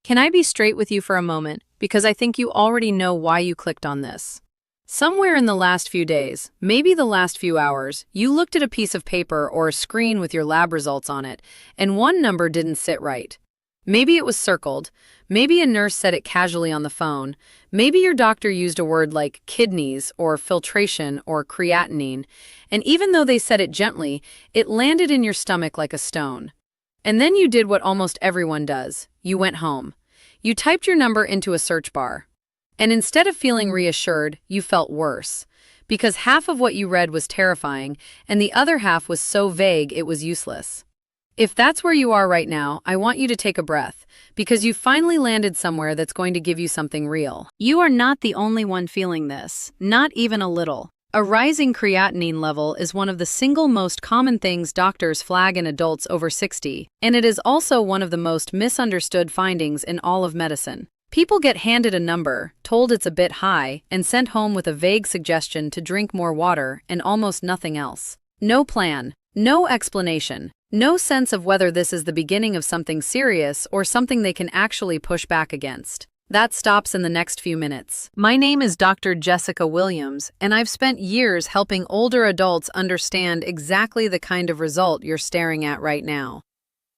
Can I be straight with you for a moment? Because I think you already know why you clicked on this. Somewhere in the last few days, maybe the last few hours, you looked at a piece of paper or a screen with your lab results on it, and one number didn't sit right. Maybe it was circled, maybe a nurse said it casually on the phone, maybe your doctor used a word like kidneys or filtration or creatinine, and even though they said it gently, it landed in your stomach like a stone. And then you did what almost everyone does. You went home. You typed your number into a search bar. And instead of feeling reassured, you felt worse. Because half of what you read was terrifying, and the other half was so vague it was useless. If that's where you are right now, I want you to take a breath, because you finally landed somewhere that's going to give you something real. You are not the only one feeling this, not even a little. A rising creatinine level is one of the single most common things doctors flag in adults over 60, and it is also one of the most misunderstood findings in all of medicine. People get handed a number, told it's a bit high, and sent home with a vague suggestion to drink more water and almost nothing else. No plan, no explanation, no sense of whether this is the beginning of something serious or something they can actually push back against. That stops in the next few minutes. My name is Dr. Jassica Williams, and I've spent years helping older adults understand exactly the kind of result you're staring at right now.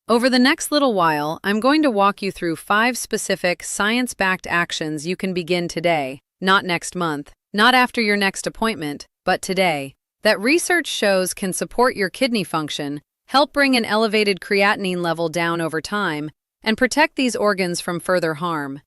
Over the next little while, I'm going to walk you through 5 specific, science-backed actions you can begin today, not next month, not after your next appointment, but today, that research shows can support your kidney function, help bring an elevated creatinine level down over time, and protect these organs from further harm.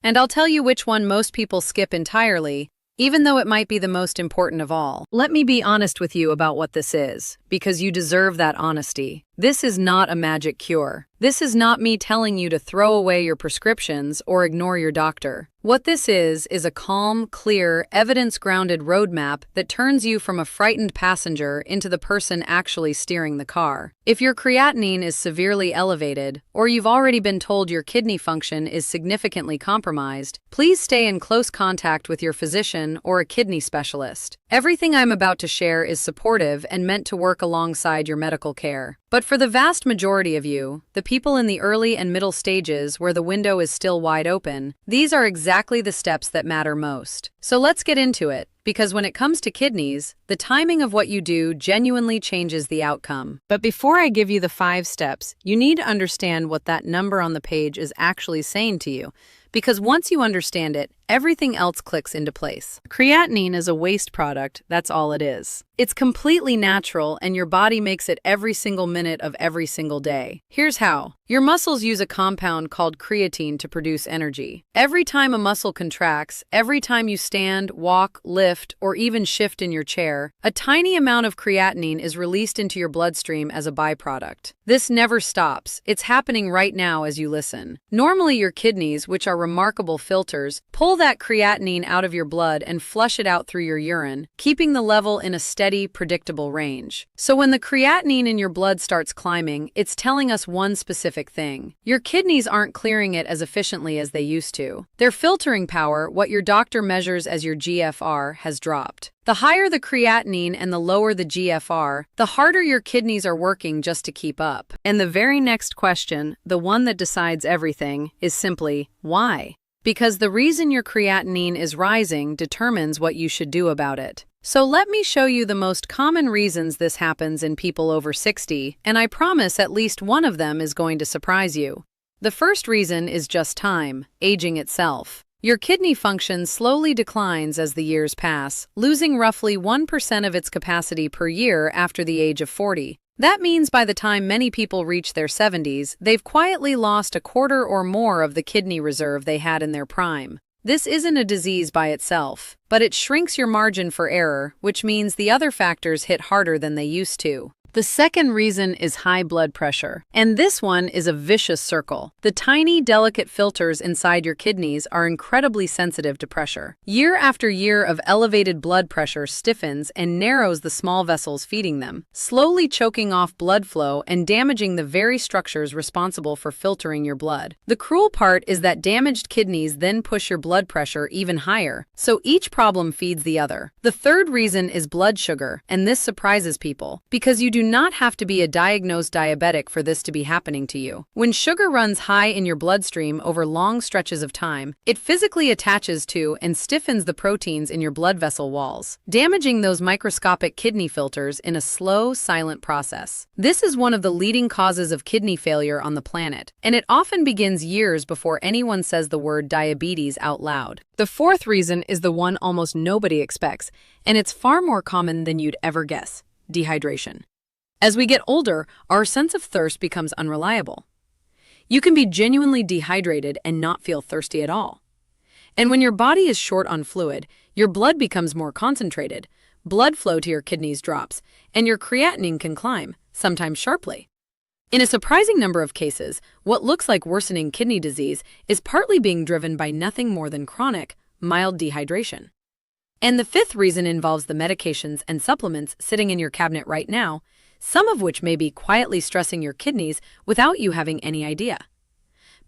And I'll tell you which one most people skip entirely, even though it might be the most important of all. Let me be honest with you about what this is, because you deserve that honesty. This is not a magic cure. This is not me telling you to throw away your prescriptions or ignore your doctor. What this is a calm, clear, evidence-grounded roadmap that turns you from a frightened passenger into the person actually steering the car. If your creatinine is severely elevated, or you've already been told your kidney function is significantly compromised, please stay in close contact with your physician or a kidney specialist. Everything I'm about to share is supportive and meant to work alongside your medical care. But for the vast majority of you, the people in the early and middle stages where the window is still wide open, these are exactly the steps that matter most. So let's get into it, because when it comes to kidneys, the timing of what you do genuinely changes the outcome. But before I give you the 5 steps, you need to understand what that number on the page is actually saying to you. Because once you understand it, everything else clicks into place. Creatinine is a waste product, that's all it is. It's completely natural, and your body makes it every single minute of every single day. Here's how. Your muscles use a compound called creatine to produce energy. Every time a muscle contracts, every time you stand, walk, lift, or even shift in your chair, a tiny amount of creatinine is released into your bloodstream as a byproduct. This never stops. It's happening right now as you listen. Normally, your kidneys, which are remarkable filters, pull that creatinine out of your blood and flush it out through your urine, keeping the level in a steady, predictable range. So when the creatinine in your blood starts climbing, it's telling us one specific thing. Your kidneys aren't clearing it as efficiently as they used to. Their filtering power, what your doctor measures as your GFR, has dropped. The higher the creatinine and the lower the GFR, the harder your kidneys are working just to keep up. And the very next question, the one that decides everything, is simply, why? Because the reason your creatinine is rising determines what you should do about it. So let me show you the most common reasons this happens in people over 60, and I promise at least one of them is going to surprise you. The first reason is just time, aging itself. Your kidney function slowly declines as the years pass, losing roughly 1% of its capacity per year after the age of 40. That means by the time many people reach their 70s, they've quietly lost a quarter or more of the kidney reserve they had in their prime. This isn't a disease by itself, but it shrinks your margin for error, which means the other factors hit harder than they used to. The second reason is high blood pressure, and this one is a vicious circle. The tiny, delicate filters inside your kidneys are incredibly sensitive to pressure. Year after year of elevated blood pressure stiffens and narrows the small vessels feeding them, slowly choking off blood flow and damaging the very structures responsible for filtering your blood. The cruel part is that damaged kidneys then push your blood pressure even higher, so each problem feeds the other. The third reason is blood sugar, and this surprises people, because you do not have to be a diagnosed diabetic for this to be happening to you. When sugar runs high in your bloodstream over long stretches of time, it physically attaches to and stiffens the proteins in your blood vessel walls, damaging those microscopic kidney filters in a slow, silent process. This is one of the leading causes of kidney failure on the planet, and it often begins years before anyone says the word diabetes out loud. The fourth reason is the one almost nobody expects, and it's far more common than you'd ever guess: dehydration. As we get older, our sense of thirst becomes unreliable. You can be genuinely dehydrated and not feel thirsty at all. And when your body is short on fluid, your blood becomes more concentrated, blood flow to your kidneys drops, and your creatinine can climb, sometimes sharply. In a surprising number of cases, what looks like worsening kidney disease is partly being driven by nothing more than chronic, mild dehydration. And the fifth reason involves the medications and supplements sitting in your cabinet right now, some of which may be quietly stressing your kidneys without you having any idea.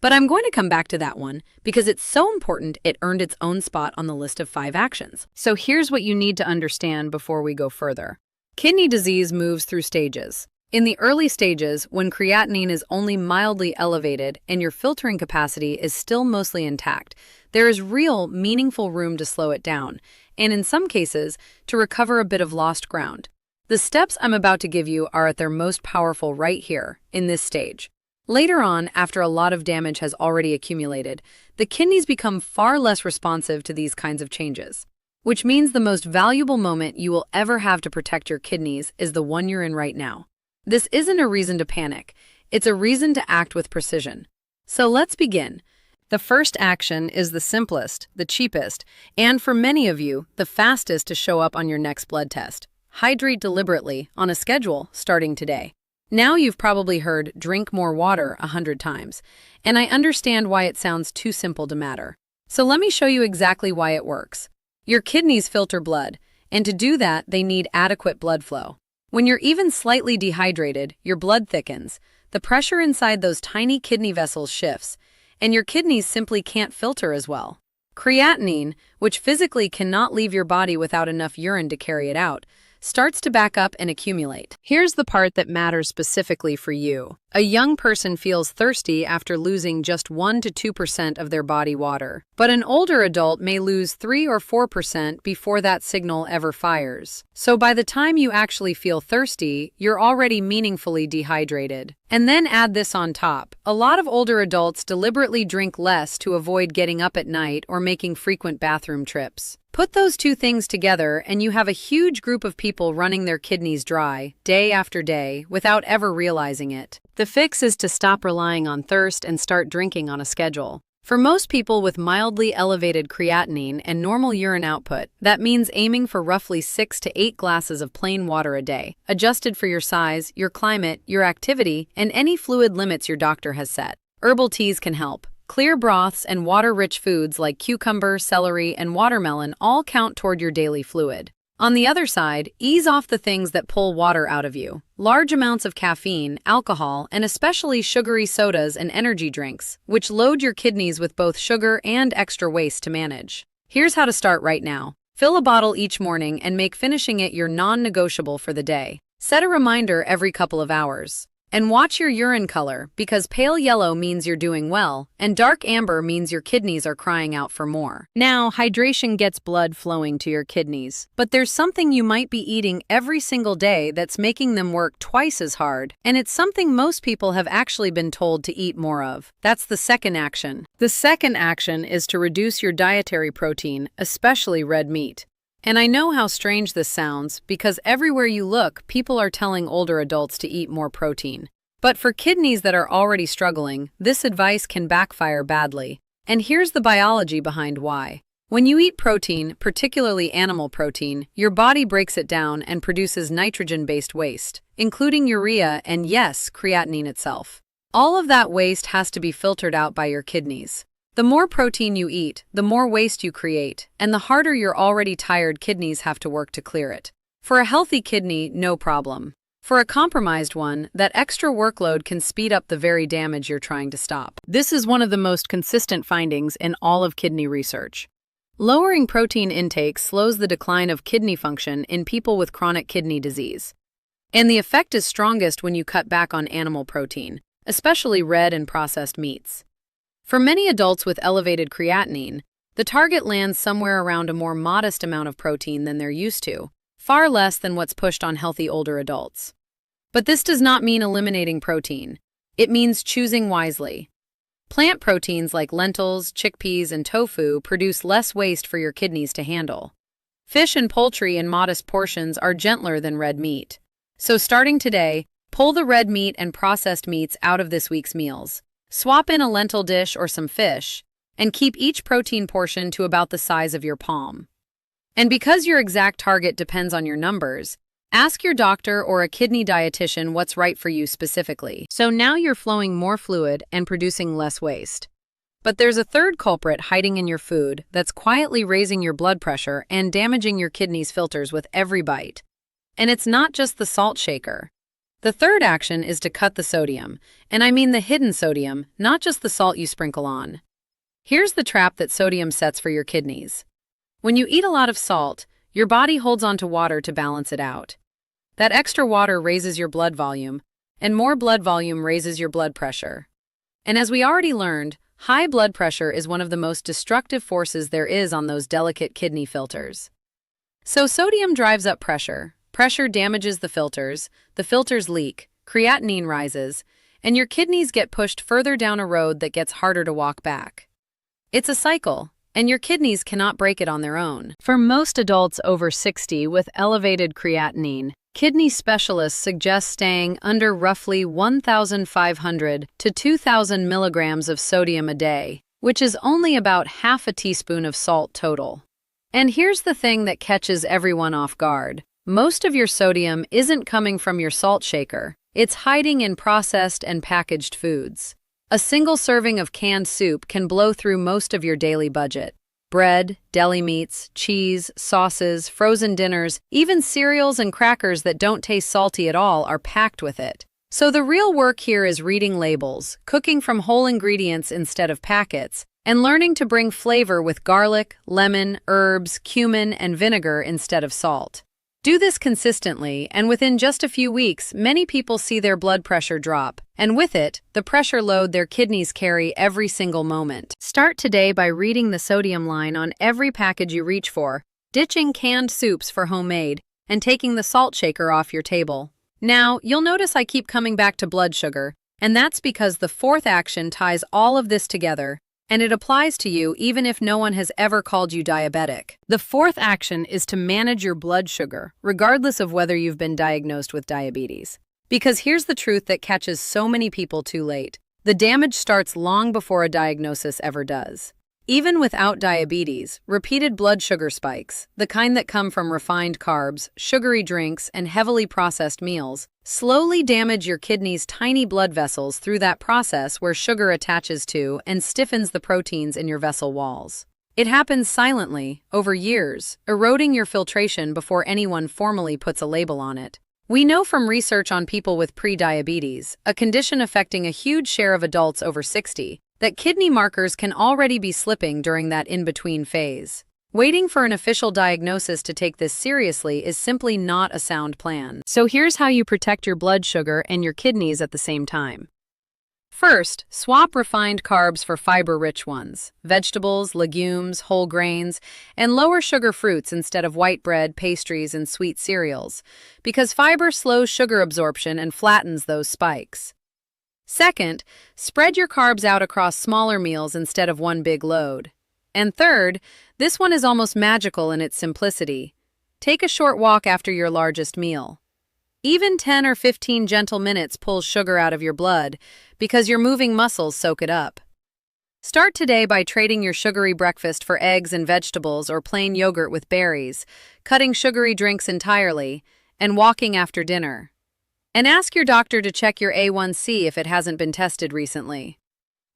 But I'm going to come back to that one because it's so important it earned its own spot on the list of 5 actions. So here's what you need to understand before we go further. Kidney disease moves through stages. In the early stages, when creatinine is only mildly elevated and your filtering capacity is still mostly intact, there is real, meaningful room to slow it down, and in some cases, to recover a bit of lost ground. The steps I'm about to give you are at their most powerful right here, in this stage. Later on, after a lot of damage has already accumulated, the kidneys become far less responsive to these kinds of changes, which means the most valuable moment you will ever have to protect your kidneys is the one you're in right now. This isn't a reason to panic, it's a reason to act with precision. So let's begin. The first action is the simplest, the cheapest, and for many of you, the fastest to show up on your next blood test. Hydrate deliberately, on a schedule, starting today. Now you've probably heard drink more water 100 times, and I understand why it sounds too simple to matter. So let me show you exactly why it works. Your kidneys filter blood, and to do that, they need adequate blood flow. When you're even slightly dehydrated, your blood thickens, the pressure inside those tiny kidney vessels shifts, and your kidneys simply can't filter as well. Creatinine, which physically cannot leave your body without enough urine to carry it out, starts to back up and accumulate. Here's the part that matters specifically for you. A young person feels thirsty after losing just 1 to 2% of their body water, but an older adult may lose 3 or 4% before that signal ever fires. So by the time you actually feel thirsty, you're already meaningfully dehydrated. And then add this on top. A lot of older adults deliberately drink less to avoid getting up at night or making frequent bathroom trips. Put those two things together and you have a huge group of people running their kidneys dry, day after day, without ever realizing it. The fix is to stop relying on thirst and start drinking on a schedule. For most people with mildly elevated creatinine and normal urine output, that means aiming for roughly 6 to 8 glasses of plain water a day, adjusted for your size, your climate, your activity, and any fluid limits your doctor has set. Herbal teas can help. Clear broths and water-rich foods like cucumber, celery, and watermelon all count toward your daily fluid. On the other side, ease off the things that pull water out of you. Large amounts of caffeine, alcohol, and especially sugary sodas and energy drinks, which load your kidneys with both sugar and extra waste to manage. Here's how to start right now. Fill a bottle each morning and make finishing it your non-negotiable for the day. Set a reminder every couple of hours. And watch your urine color, because pale yellow means you're doing well, and dark amber means your kidneys are crying out for more. Now, hydration gets blood flowing to your kidneys, but there's something you might be eating every single day that's making them work twice as hard, and it's something most people have actually been told to eat more of. That's the second action. The second action is to reduce your dietary protein, especially red meat. And I know how strange this sounds, because everywhere you look, people are telling older adults to eat more protein. But for kidneys that are already struggling, this advice can backfire badly. And here's the biology behind why. When you eat protein, particularly animal protein, your body breaks it down and produces nitrogen-based waste, including urea and, yes, creatinine itself. All of that waste has to be filtered out by your kidneys. The more protein you eat, the more waste you create, and the harder your already tired kidneys have to work to clear it. For a healthy kidney, no problem. For a compromised one, that extra workload can speed up the very damage you're trying to stop. This is one of the most consistent findings in all of kidney research. Lowering protein intake slows the decline of kidney function in people with chronic kidney disease. And the effect is strongest when you cut back on animal protein, especially red and processed meats. For many adults with elevated creatinine, the target lands somewhere around a more modest amount of protein than they're used to, far less than what's pushed on healthy older adults. But this does not mean eliminating protein. It means choosing wisely. Plant proteins like lentils, chickpeas, and tofu produce less waste for your kidneys to handle. Fish and poultry in modest portions are gentler than red meat. So starting today, pull the red meat and processed meats out of this week's meals. Swap in a lentil dish or some fish, and keep each protein portion to about the size of your palm. And because your exact target depends on your numbers, ask your doctor or a kidney dietitian what's right for you specifically. So now you're flowing more fluid and producing less waste. But there's a third culprit hiding in your food that's quietly raising your blood pressure and damaging your kidneys' filters with every bite. And it's not just the salt shaker. The third action is to cut the sodium, and I mean the hidden sodium, not just the salt you sprinkle on. Here's the trap that sodium sets for your kidneys. When you eat a lot of salt, your body holds onto water to balance it out. That extra water raises your blood volume, and more blood volume raises your blood pressure. And as we already learned, high blood pressure is one of the most destructive forces there is on those delicate kidney filters. So sodium drives up pressure. Pressure damages the filters leak, creatinine rises, and your kidneys get pushed further down a road that gets harder to walk back. It's a cycle, and your kidneys cannot break it on their own. For most adults over 60 with elevated creatinine, kidney specialists suggest staying under roughly 1,500 to 2,000 milligrams of sodium a day, which is only about half a teaspoon of salt total. And here's the thing that catches everyone off guard. Most of your sodium isn't coming from your salt shaker. It's hiding in processed and packaged foods. A single serving of canned soup can blow through most of your daily budget. Bread, deli meats, cheese, sauces, frozen dinners, even cereals and crackers that don't taste salty at all are packed with it. So the real work here is reading labels, cooking from whole ingredients instead of packets, and learning to bring flavor with garlic, lemon, herbs, cumin, and vinegar instead of salt. Do this consistently, and within just a few weeks, many people see their blood pressure drop, and with it, the pressure load their kidneys carry every single moment. Start today by reading the sodium line on every package you reach for, ditching canned soups for homemade, and taking the salt shaker off your table. Now, you'll notice I keep coming back to blood sugar, and that's because the fourth action ties all of this together, and it applies to you even if no one has ever called you diabetic. The fourth action is to manage your blood sugar, regardless of whether you've been diagnosed with diabetes. Because here's the truth that catches so many people too late. The damage starts long before a diagnosis ever does. Even without diabetes, repeated blood sugar spikes, the kind that come from refined carbs, sugary drinks, and heavily processed meals, slowly damage your kidneys' tiny blood vessels through that process where sugar attaches to and stiffens the proteins in your vessel walls. It happens silently, over years, eroding your filtration before anyone formally puts a label on it. We know from research on people with pre-diabetes, a condition affecting a huge share of adults over 60, that kidney markers can already be slipping during that in-between phase. Waiting for an official diagnosis to take this seriously is simply not a sound plan. So here's how you protect your blood sugar and your kidneys at the same time. First, swap refined carbs for fiber-rich ones, vegetables, legumes, whole grains, and lower sugar fruits instead of white bread, pastries, and sweet cereals, because fiber slows sugar absorption and flattens those spikes. Second, spread your carbs out across smaller meals instead of one big load. And third, this one is almost magical in its simplicity. Take a short walk after your largest meal. Even 10 or 15 gentle minutes pulls sugar out of your blood because your moving muscles soak it up. Start today by trading your sugary breakfast for eggs and vegetables or plain yogurt with berries, cutting sugary drinks entirely, and walking after dinner. And ask your doctor to check your A1C if it hasn't been tested recently.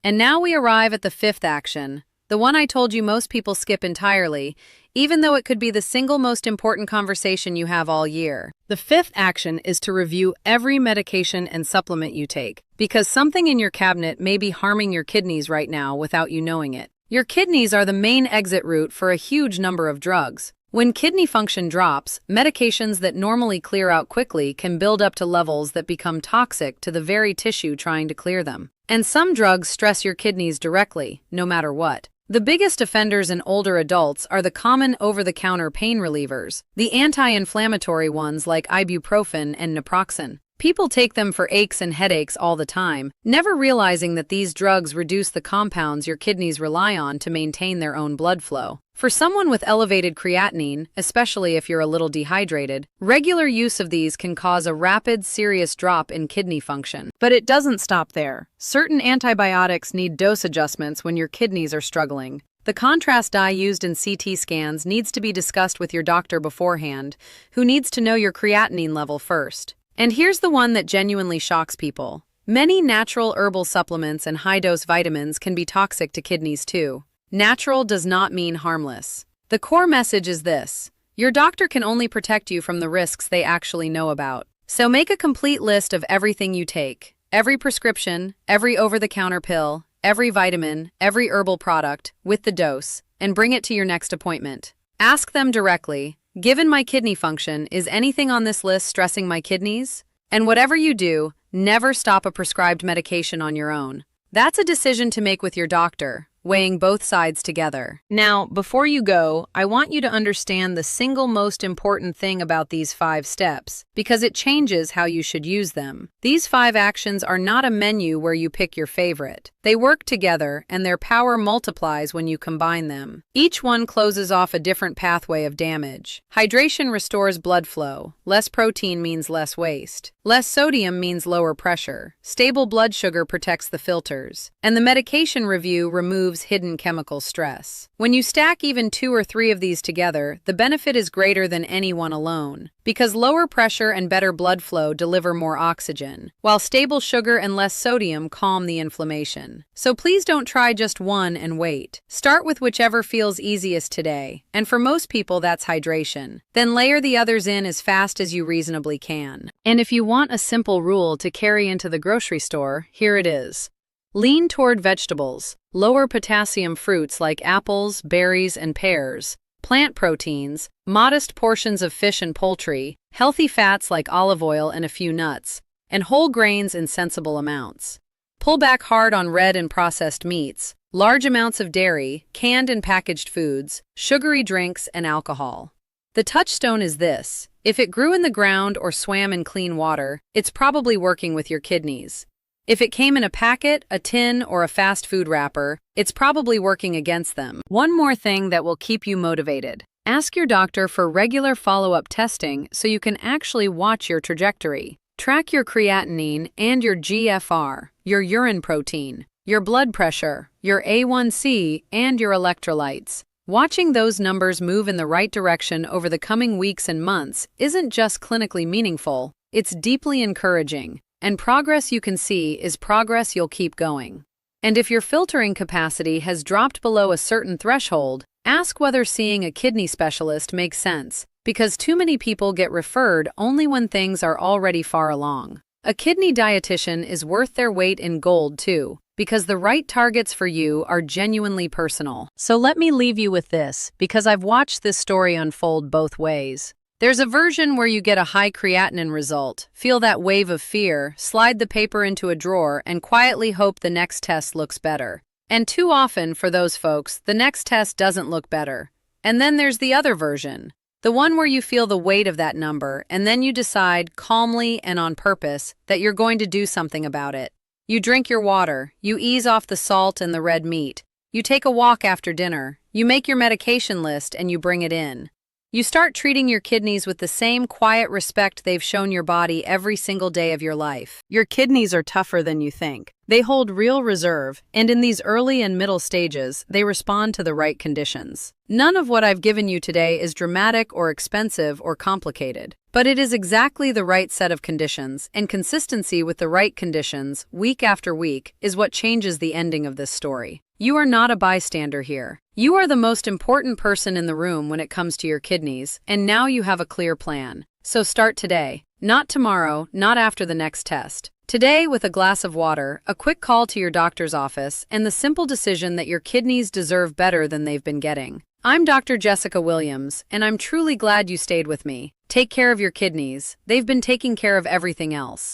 And now we arrive at the fifth action, the one I told you most people skip entirely, even though it could be the single most important conversation you have all year. The fifth action is to review every medication and supplement you take, because something in your cabinet may be harming your kidneys right now without you knowing it. Your kidneys are the main exit route for a huge number of drugs, When kidney function drops, medications that normally clear out quickly can build up to levels that become toxic to the very tissue trying to clear them. And some drugs stress your kidneys directly, no matter what. The biggest offenders in older adults are the common over-the-counter pain relievers, the anti-inflammatory ones like ibuprofen and naproxen. People take them for aches and headaches all the time, never realizing that these drugs reduce the compounds your kidneys rely on to maintain their own blood flow. For someone with elevated creatinine, especially if you're a little dehydrated, regular use of these can cause a rapid, serious drop in kidney function. But it doesn't stop there. Certain antibiotics need dose adjustments when your kidneys are struggling. The contrast dye used in CT scans needs to be discussed with your doctor beforehand, who needs to know your creatinine level first. And here's the one that genuinely shocks people. Many natural herbal supplements and high-dose vitamins can be toxic to kidneys too. Natural does not mean harmless. The core message is this: your doctor can only protect you from the risks they actually know about. So make a complete list of everything you take. Every prescription, every over-the-counter pill, every vitamin, every herbal product, with the dose, and bring it to your next appointment. Ask them directly, given my kidney function, is anything on this list stressing my kidneys? And whatever you do, never stop a prescribed medication on your own. That's a decision to make with your doctor, weighing both sides together. Now, before you go, I want you to understand the single most important thing about these 5 steps, because it changes how you should use them. These 5 actions are not a menu where you pick your favorite. They work together, and their power multiplies when you combine them. Each one closes off a different pathway of damage. Hydration restores blood flow. Less protein means less waste. Less sodium means lower pressure. Stable blood sugar protects the filters. And the medication review removes hidden chemical stress. When you stack even 2 or 3 of these together, the benefit is greater than any one alone. Because lower pressure and better blood flow deliver more oxygen, while stable sugar and less sodium calm the inflammation. So please don't try just one and wait. Start with whichever feels easiest today, and for most people that's hydration. Then layer the others in as fast as you reasonably can. And if you want a simple rule to carry into the grocery store, here it is. Lean toward vegetables, lower potassium fruits like apples, berries, and pears, plant proteins, modest portions of fish and poultry, healthy fats like olive oil and a few nuts, and whole grains in sensible amounts. Pull back hard on red and processed meats, large amounts of dairy, canned and packaged foods, sugary drinks, and alcohol. The touchstone is this: if it grew in the ground or swam in clean water, it's probably working with your kidneys. If it came in a packet, a tin, or a fast food wrapper, it's probably working against them. One more thing that will keep you motivated. Ask your doctor for regular follow-up testing so you can actually watch your trajectory. Track your creatinine and your GFR, your urine protein, your blood pressure, your A1C, and your electrolytes. Watching those numbers move in the right direction over the coming weeks and months isn't just clinically meaningful, it's deeply encouraging. And progress you can see is progress you'll keep going. And if your filtering capacity has dropped below a certain threshold, ask whether seeing a kidney specialist makes sense, because too many people get referred only when things are already far along. A kidney dietitian is worth their weight in gold too, because the right targets for you are genuinely personal. So let me leave you with this, because I've watched this story unfold both ways. There's a version where you get a high creatinine result, feel that wave of fear, slide the paper into a drawer, and quietly hope the next test looks better. And too often, for those folks, the next test doesn't look better. And then there's the other version, the one where you feel the weight of that number, and then you decide, calmly and on purpose, that you're going to do something about it. You drink your water, you ease off the salt and the red meat, you take a walk after dinner, you make your medication list and you bring it in. You start treating your kidneys with the same quiet respect they've shown your body every single day of your life. Your kidneys are tougher than you think. They hold real reserve, and in these early and middle stages, they respond to the right conditions. None of what I've given you today is dramatic or expensive or complicated, but it is exactly the right set of conditions, and consistency with the right conditions, week after week, is what changes the ending of this story. You are not a bystander here. You are the most important person in the room when it comes to your kidneys, and now you have a clear plan. So start today. Not tomorrow, not after the next test. Today, with a glass of water, a quick call to your doctor's office, and the simple decision that your kidneys deserve better than they've been getting. I'm Dr. Jassica Williams, and I'm truly glad you stayed with me. Take care of your kidneys. They've been taking care of everything else.